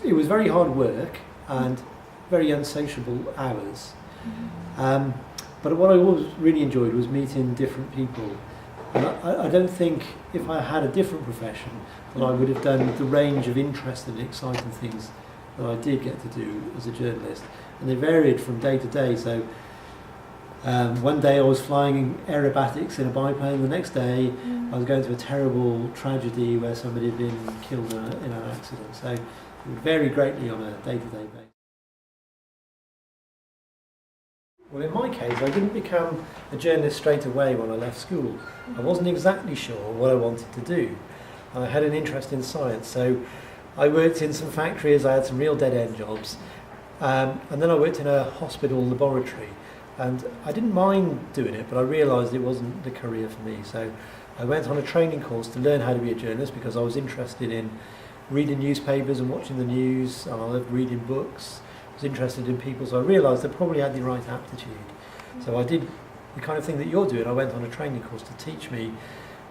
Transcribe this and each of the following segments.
it was very hard work and very unsociable hours. But what I always really enjoyed was meeting different people. And I don't think if I had a different profession that I would have done the range of interesting and exciting things that I did get to do as a journalist. And they varied from day to day. So one day I was flying aerobatics in a biplane, the next day I was going to a terrible tragedy where somebody had been killed in an accident. So it would vary greatly on a day-to-day basis. Well, in my case, I didn't become a journalist straight away when I left school. I wasn't exactly sure what I wanted to do. I had an interest in science, so I worked in some factories, I had some real dead-end jobs, and then I worked in a hospital laboratory. And I didn't mind doing it, but I realised it wasn't the career for me. So I went on a training course to learn how to be a journalist because I was interested in reading newspapers and watching the news, and I loved reading books. I was interested in people, so I realised I probably had the right aptitude. So I did the kind of thing that you're doing. I went on a training course to teach me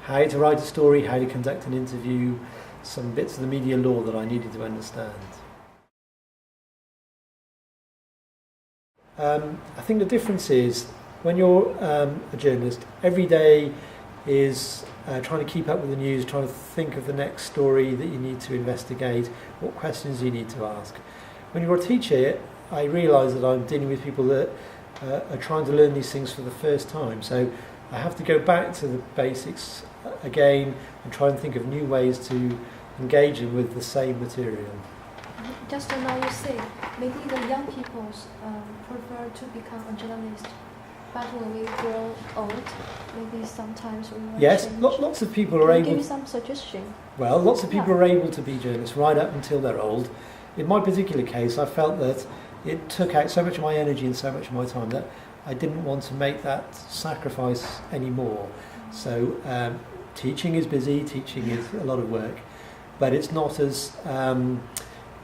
how to write a story, how to conduct an interview, some bits of the media law that I needed to understand. I think the difference is when you're a journalist, every day is trying to keep up with the news, trying to think of the next story that you need to investigate, what questions you need to ask. When you're a teacher, I realise that I'm dealing with people that are trying to learn these things for the first time. So I have to go back to the basics again and try and think of new ways to engage them with the same material. Just now you say, maybe the young people prefer to become a journalist, but when we grow old, maybe sometimes we will Yes, change. lots of people are Can you able... give me some suggestion? Well, lots of people are able to be journalists right up until they're old. In my particular case, I felt that it took out so much of my energy and so much of my time that I didn't want to make that sacrifice anymore. So teaching is busy, teaching is a lot of work, but it's not as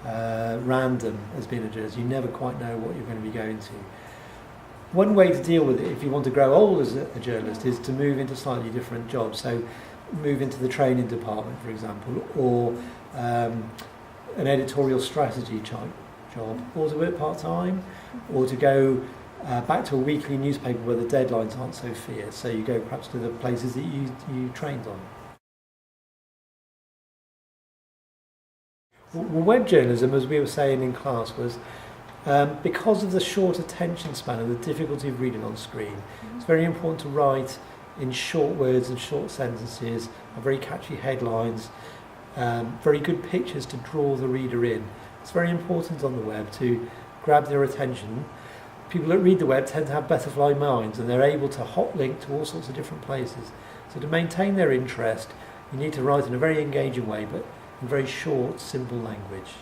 random as being a journalist. You never quite know what you're going to be going to. One way to deal with it, if you want to grow old as a journalist, is to move into slightly different jobs. So move into the training department, for example, or an editorial strategy type job, or to work part-time, or to go back to a weekly newspaper where the deadlines aren't so fierce. So you go perhaps to the places that you trained on. Well, web journalism, as we were saying in class, was because of the short attention span and the difficulty of reading on screen, it's very important to write in short words and short sentences, and very catchy headlines, very good pictures to draw the reader in. It's very important on the web to grab their attention. People that read the web tend to have butterfly minds, and they're able to hot link to all sorts of different places. So to maintain their interest, you need to write in a very engaging way, but in very short, simple language.